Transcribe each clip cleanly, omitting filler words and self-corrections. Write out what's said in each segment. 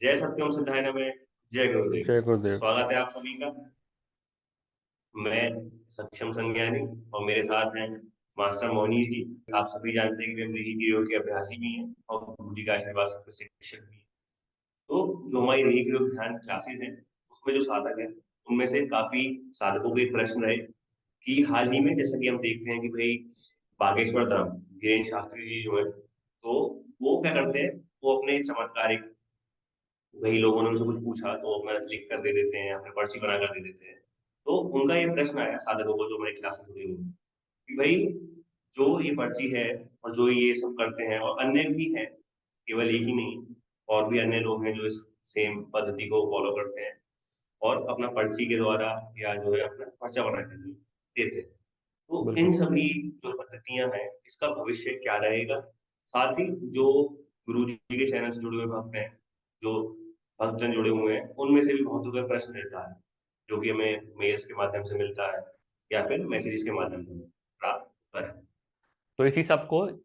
जय सत्यम सिद्धाय नमः। जय गुरुदेव। जय गुरुदेव। स्वागत है आप सभी का। मैं सक्षम संज्ञानी और मेरे साथ हैं मास्टर मोनीश जी। आप सभी जानते हैं कि वे रेही योग के अभ्यासी भी हैं और गुरु जी का आशीर्वाद से शिक्षक भी हैं। तो जो हमारी रेही योग ध्यान क्लासेस हैं, उसमें जो साधक है, उनमें से काफी साधकों के प्रश्न रहे कि हाल ही में जैसा कि हम देखते हैं कि भाई बागेश्वर धाम धीरेन्द्र शास्त्री जी जो है, तो वो क्या करते हैं, वो अपने चमत्कारिक, वही लोगों ने उनसे कुछ पूछा तो अपना लिख कर दे देते हैं या फिर पर्ची बना कर दे देते हैं। तो उनका ये प्रश्न आया साधकों को जो हमारी क्लास से जुड़े हुए हैं कि भाई जो ये पर्ची है और जो ये सब करते हैं और अन्य भी हैं, केवल एक ही नहीं, और भी अन्य लोग हैं जो इस सेम पद्धति को फॉलो करते हैं और अपना पर्ची के द्वारा या जो है अपना पर्चा बना के देते हैं। तो इन बिल्कुल। सभी जो पद्धतियां हैं, इसका भविष्य क्या रहेगा? साथ ही जो गुरु जी के चैनल से जुड़े हुए भक्त हैं, जो भक्तजन जुड़े हुए हैं, उनमें से भी बहुतों का प्रश्न रहता है जो कि हमें मेल्स के माध्यम से मिलता है या फिर मैसेजेस के माध्यम से प्राप्त होता है। तो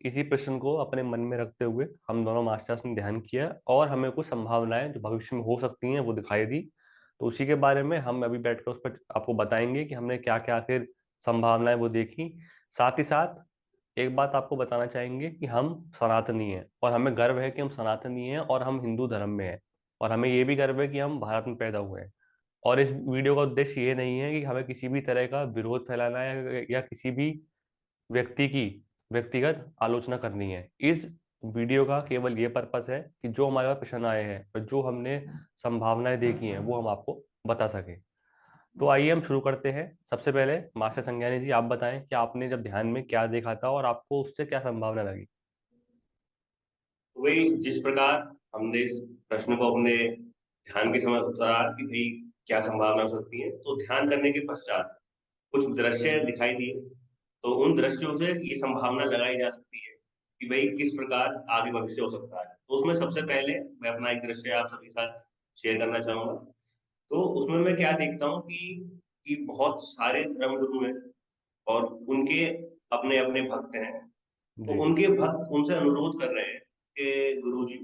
इसी प्रश्न को अपने मन में रखते हुए हम दोनों मास्टर्स ने ध्यान किया और हमें कुछ संभावनाएं जो भविष्य में हो सकती हैं वो दिखाई दी। तो उसी के बारे में हम अभी बैठकर उस पर आपको बताएंगे कि हमने क्या क्या आखिर संभावनाएं वो देखी। साथ ही साथ एक बात आपको बताना चाहेंगे कि हम सनातनी हैं और हमें गर्व है कि हम सनातनी हैं और हम हिंदू धर्म में हैं। और हमें ये भी गर्व है कि हम भारत में पैदा हुए हैं। और इस वीडियो का उद्देश्य ये नहीं है कि हमें किसी भी तरह का विरोध फैलाना है या किसी भी व्यक्ति की व्यक्तिगत आलोचना करनी है। इस वीडियो का केवल ये पर्पस है कि जो हमारे पास प्रश्न आए हैं और जो हमने संभावनाएं देखी हैं वो हम आपको बता सकें। तो आइए हम शुरू करते हैं। सबसे पहले मास्टर संज्ञानी जी, आप बताएं कि आपने जब ध्यान में क्या देखा था और आपको उससे क्या संभावना लगी। तो वही जिस प्रकार हमने इस प्रश्न को अपने ध्यान के समय उतारा कि भाई क्या संभावना हो सकती है, तो ध्यान करने के पश्चात कुछ दृश्य दिखाई दिए। तो उन दृश्यों से ये संभावना लगाई जा सकती है कि भाई किस प्रकार आगे भविष्य हो सकता है। तो उसमें सबसे पहले मैं अपना एक दृश्य आप सबके साथ शेयर करना चाहूंगा। तो उसमें मैं क्या देखता हूँ कि बहुत सारे धर्म गुरु हैं और उनके अपने अपने भक्त हैं। तो जी। उनके भक्त उनसे अनुरोध कर रहे हैं कि गुरु जी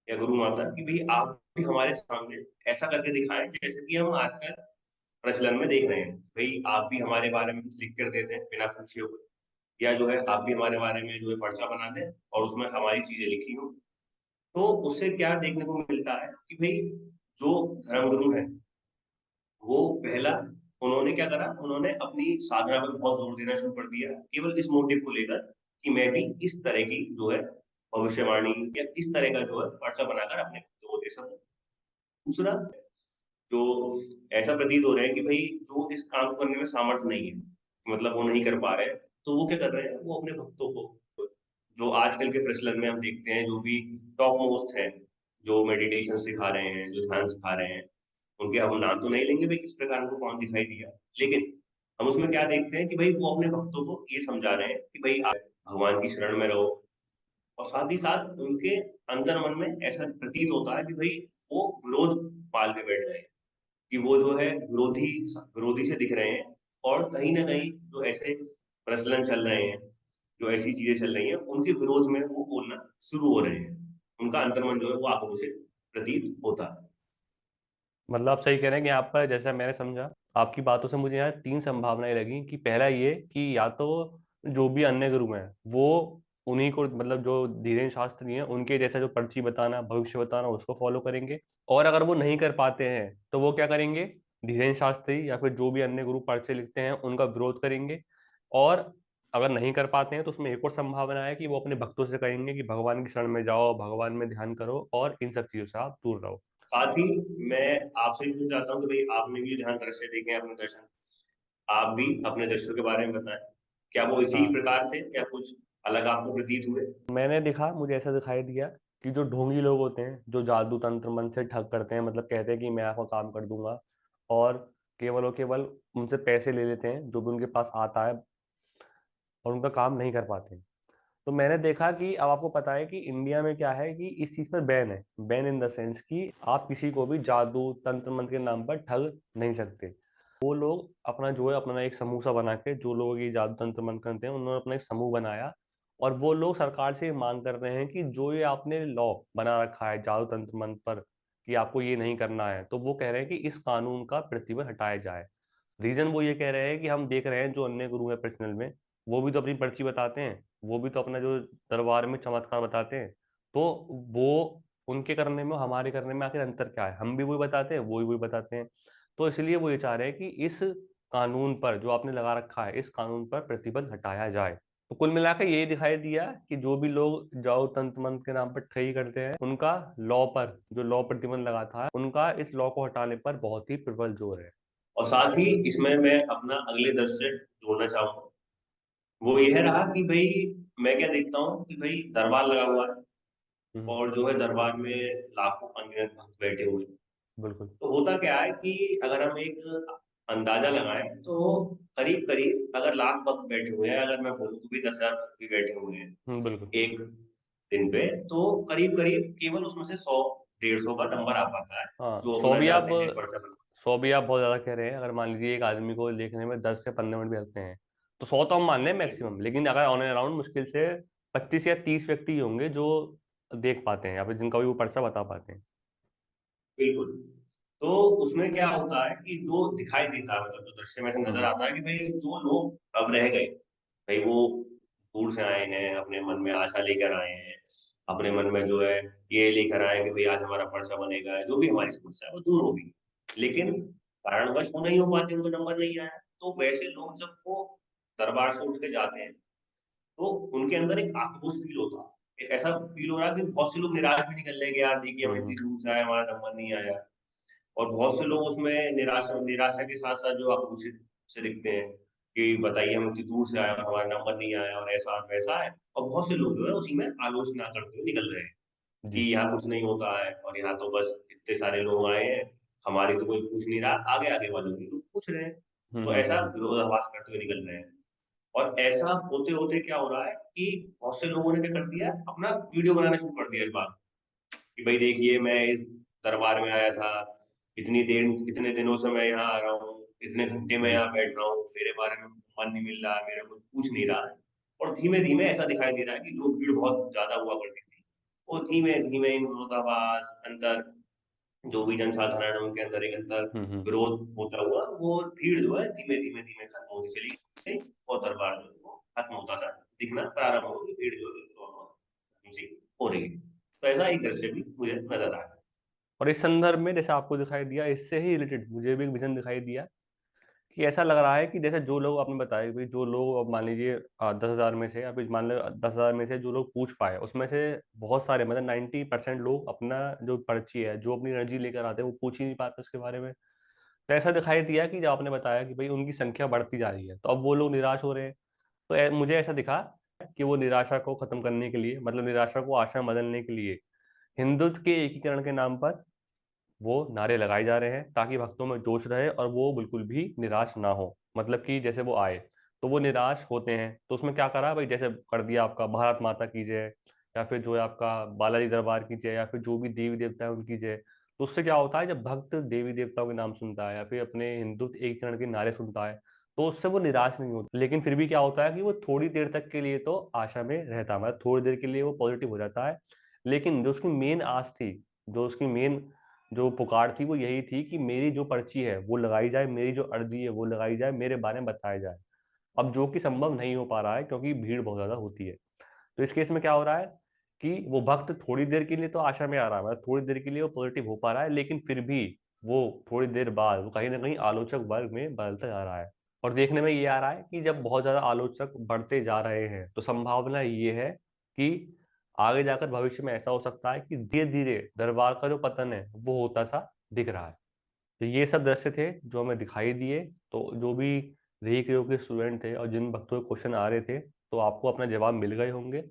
या गुरु माता कि भाई आप भी हमारे सामने ऐसा करके दिखाएं जैसे कि हम आजकल प्रचलन में देख रहे हैं। भाई आप भी हमारे बारे में कुछ लिख कर देते हैं बिना पूछे हुए, या जो है आप भी हमारे बारे में जो है पर्चा बना दें और उसमें हमारी चीजें लिखी हो। तो उससे क्या देखने को मिलता है कि भाई जो धर्मगुरु हैं, वो पहला उन्होंने क्या करा, उन्होंने अपनी साधना पर बहुत जोर देना शुरू कर दिया केवल इस मोटिव को लेकर कि मैं भी इस तरह की जो है भविष्यवाणी या इस तरह का जो है पर्चा बनाकर अपने भक्तों को दे सकूं। दूसरा, जो ऐसा प्रतीत हो रहा है कि भाई जो इस काम को करने में सामर्थ्य नहीं है, मतलब वो नहीं कर पा रहे हैं, तो वो क्या कर रहे हैं, वो अपने भक्तों को, जो आजकल के प्रचलन में हम देखते हैं जो भी टॉप मोस्ट है, जो मेडिटेशन सिखा रहे हैं, जो ध्यान सिखा रहे हैं, उनके हम नाम तो नहीं लेंगे भाई किस प्रकार उनको कौन दिखाई दिया, लेकिन हम उसमें क्या देखते हैं कि भाई वो अपने भक्तों को ये समझा रहे हैं कि भाई आप भगवान की शरण में रहो। और साथ ही साथ उनके अंतर मन में ऐसा प्रतीत होता है कि भाई वो विरोध पाल के बैठ गए, कि वो जो है विरोधी विरोधी से दिख रहे हैं। और कहीं ना कहीं जो ऐसे प्रचलन चल रहे हैं, जो ऐसी चीजें चल रही हैं, उनके विरोध में वो बोलना शुरू हो रहे हैं। उनका अंतर्मन जो है वो आक्रोश से प्रतीत होता है। मतलब आप सही कह रहे हैं कि यहाँ पर जैसा मैंने समझा आपकी बातों से मुझे यहाँ तीन संभावनाएं लगी कि पहला ये कि या तो जो भी अन्य गुरु हैं वो उन्हीं को मतलब जो धीरेन्द्र शास्त्री हैं उनके जैसा जो पर्ची बताना भविष्य बताना उसको फॉलो करेंगे। और अगर वो नहीं कर पाते हैं तो वो क्या करेंगे, धीरेन्द्र शास्त्री या फिर जो भी अन्य गुरु पर्चे लिखते हैं उनका विरोध करेंगे। और अगर नहीं कर पाते हैं तो उसमें एक और संभावना है कि वो अपने भक्तों से कहेंगे कि भगवान की शरण में जाओ, भगवान में ध्यान करो और इन सब चीजों से आप दूर रहो। साथ ही मैं आपसे भी पूछना चाहता हूँ कि भाई आपने भी ध्यान दृश्य देखे हैं, अपने दर्शन, आप भी अपने दृश्यों के बारे में बताएं। क्या वो इसी हाँ, प्रकार थे या कुछ अलग आपको प्रतीत हुए? मैंने देखा, मुझे ऐसा दिखाई दिया कि जो ढोंगी लोग होते हैं जो जादू तंत्र मंत्र से ठग करते हैं, मतलब कहते हैं कि मैं आपका काम कर दूंगा और केवल और केवल उनसे पैसे ले लेते हैं जो भी उनके पास आता है और उनका काम नहीं कर पाते। तो मैंने देखा कि अब आपको पता है कि इंडिया में क्या है कि इस चीज पर बैन है। बैन इन द सेंस कि आप किसी को भी जादू तंत्र मंत्र के नाम पर ठग नहीं सकते। वो लोग अपना जो है अपना एक समूह सा बना के, जो लोग ये जादू तंत्र मंत्र करते हैं उन्होंने अपना एक समूह बनाया और वो लोग सरकार से ये मांग कर रहे हैं कि जो ये आपने लॉ बना रखा है जादू तंत्र मंत्र पर कि आपको ये नहीं करना है, तो वो कह रहे हैं कि इस कानून का प्रतिबंध हटाया जाए। रीजन वो ये कह रहे हैं कि हम देख रहे हैं जो अन्य गुरु हैं पर्सनल में, वो भी तो अपनी पर्ची बताते हैं, वो भी तो अपना जो दरबार में चमत्कार बताते हैं। तो वो उनके करने में हमारे करने में आखिर अंतर क्या है? हम भी वही बताते हैं, वो भी वही बताते हैं। तो इसलिए वो ये चाह रहे हैं कि इस कानून पर जो आपने लगा रखा है, इस कानून पर प्रतिबंध हटाया जाए। तो कुल मिलाकर यही दिखाई दिया कि जो भी लोग जाओ तंत्र मंत्र के नाम पर ठगी करते हैं, उनका लॉ पर जो लॉ प्रतिबंध लगाता है, उनका इस लॉ को हटाने पर बहुत ही प्रबल जोर है। और साथ ही इसमें मैं अपना अगले दृश्य जोड़ना चाहूंगा। वो यह रहा कि भाई मैं क्या देखता हूँ कि भाई दरबार लगा हुआ है, हम्म। और जो है दरबार में लाखों अनगिनत भक्त बैठे हुए हैं। बिल्कुल। तो होता क्या है कि अगर हम एक अंदाजा लगाएं तो करीब करीब अगर लाख भक्त बैठे हुए हैं, अगर मैं बोलूँ तो भी 10,000 भक्त भी बैठे हुए हैं बिल्कुल। एक दिन पे, तो करीब करीब केवल उसमें से 100-150 का नंबर आ पाता है हाँ, जो सौ अपना भी आप जाते हैं पर्चा बना। 100 भी आप बहुत ज्यादा कह रहे हैं। अगर मान लीजिए एक आदमी को देखने में 10 से 15 मिनट भी लगते हैं, तो 100 तो हम मान लें मैक्सिमम, लेकिन अगर ऑन एंड अराउंड मुश्किल से 25 या 30 व्यक्ति ही होंगे जो देख पाते हैं या फिर जिनका भी वो पर्चा बता पाते हैं। बिल्कुल। तो उसमें क्या होता है कि जो दिखाई देता है, मतलब जो दृश्य में से नजर हम्म। आता है कि भाई जो लोग अब रह गए, भाई वो दूर से आए हैं, अपने मन में आशा लेकर आए हैं, अपने मन में जो है ये लेकर आए कि भाई आज हमारा पर्चा बनेगा, जो भी हमारी समस्या है वो दूर होगी। लेकिन कारणवश वो नहीं हो पाते, उनको नंबर नहीं आया, तो वैसे लोग जब वो दरबार से उठ के जाते हैं, तो उनके अंदर एक आक्रोश फील होता है, एक ऐसा फील हो रहा है कि बहुत से लोग निराश भी निकल रहे हैं कि यार देखिए हम इतनी हम्म। दूर से आए, हमारा नंबर नहीं आया। और बहुत से लोग उसमें निराशा निराशा के साथ साथ जो आक्रोशित से दिखते हैं कि बताइए हम इतनी दूर से आए और हमारा नंबर नहीं आया और ऐसा और वैसा है। और बहुत से लोग जो है उसी में आलोचना करते हुए निकल रहे हैं कि जी। यहाँ कुछ नहीं होता है और यहाँ तो बस इतने सारे लोग आए हैं, हमारी तो कोई पूछ नहीं रहा, आगे आगे वालों की लोग पूछ रहे हैं। तो ऐसा हम्म। विरोधाभास करते हुए निकल रहे हैं। और ऐसा होते होते क्या हो रहा है कि बहुत से लोगों ने क्या कर दिया, अपना वीडियो बनाना शुरू कर दिया इस बात कि भाई देखिए मैं इस दरबार में आया था, इतनी देर इतने दिनों से मैं यहाँ आ रहा हूँ, इतने घंटे मैं जी। यहाँ बैठ रहा हूँ, मेरे बारे में मन नहीं मिल रहा है, मेरा कोई पूछ नहीं रहा है। और धीमे धीमे ऐसा दिखाई दे रहा है कि जो भीड़ बहुत ज्यादा हुआ करती थी, वो धीमे धीमे इन विरोधाभास अंतर, जो भी जनसाधारण है उनके अंदर एक अंतर हम्म। विरोध होता हुआ वो भीड़ जो है धीमे धीमे धीमे खत्म होती चली गई, और दरबार जो है वो खत्म होता था दिखना प्रारंभ हो गई, भीड़ जो है ऑलमोस्ट सी हो रही है। तो ऐसा एक दृश्य भी मुझे नजर आया। और इस संदर्भ में जैसे आपको दिखाई दिया, इससे ही रिलेटेड मुझे भी एक विजन दिखाई दिया कि ऐसा लग रहा है कि जैसे जो लोग आपने बताया कि भाई जो लोग अब मान लीजिए 10,000 में से या फिर मान लो 10,000 में से जो लोग पूछ पाए, उसमें से बहुत सारे मतलब 90% लोग अपना जो पर्ची है, जो अपनी एनर्जी लेकर आते हैं, वो पूछ ही नहीं पाते उसके बारे में। तो ऐसा दिखाई दिया कि जब आपने बताया कि भाई उनकी संख्या बढ़ती जा रही है, तो अब वो लोग निराश हो रहे हैं। तो मुझे ऐसा दिखा कि वो निराशा को खत्म करने के लिए, मतलब निराशा को आशा में बदलने के लिए, हिंदुत्व के एकीकरण के नाम पर वो नारे लगाए जा रहे हैं, ताकि भक्तों में जोश रहे और वो बिल्कुल भी निराश ना हो। मतलब कि जैसे वो आए तो वो निराश होते हैं, तो उसमें क्या करा भाई, जैसे कर दिया आपका भारत माता की जय, या फिर जो है आपका बालाजी दरबार की जय, या फिर जो भी देवी देवता है उनकी जय। तो उससे क्या होता है, जब भक्त देवी देवताओं के नाम सुनता है या फिर अपने हिंदुत्व एकीकरण के नारे सुनता है, तो उससे वो निराश नहीं होता। लेकिन फिर भी क्या होता है कि वो थोड़ी देर तक के लिए तो आशा में रहता है, मतलब थोड़ी देर के लिए वो पॉजिटिव हो जाता है। लेकिन जो उसकी मेन आस थी, जो उसकी मेन जो पुकार थी, वो यही थी कि मेरी जो पर्ची है वो लगाई जाए, मेरी जो अर्जी है वो लगाई जाए, मेरे बारे में बताया जाए। अब जो कि संभव नहीं हो पा रहा है क्योंकि भीड़ बहुत ज्यादा होती है। तो इस केस में क्या हो रहा है कि वो भक्त थोड़ी देर के लिए तो आशा में आ रहा है, मतलब थोड़ी देर के लिए वो पॉजिटिव हो पा रहा है, लेकिन फिर भी वो थोड़ी देर बाद वो कहीं ना कहीं आलोचक वर्ग में बदलता जा रहा है। और देखने में ये आ रहा है कि जब बहुत ज्यादा आलोचक बढ़ते जा रहे हैं, तो संभावना ये है कि आगे जाकर भविष्य में ऐसा हो सकता है कि धीरे धीरे दरबार का जो पतन है वो होता सा दिख रहा है। तो ये सब दृश्य थे जो हमें दिखाई दिए। तो जो भी री के स्टूडेंट थे और जिन भक्तों के क्वेश्चन आ रहे थे, तो आपको अपना जवाब मिल गए होंगे।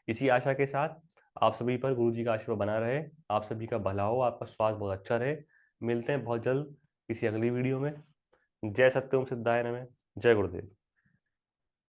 इसी आशा के साथ आप सभी पर गुरु जी का आशीर्वाद बना रहे, आप सभी का भला हो, आपका स्वास्थ्य बहुत अच्छा रहे। मिलते हैं बहुत जल्द किसी अगली वीडियो में। जय सत्यम सिद्धाय नमः। जय गुरुदेव।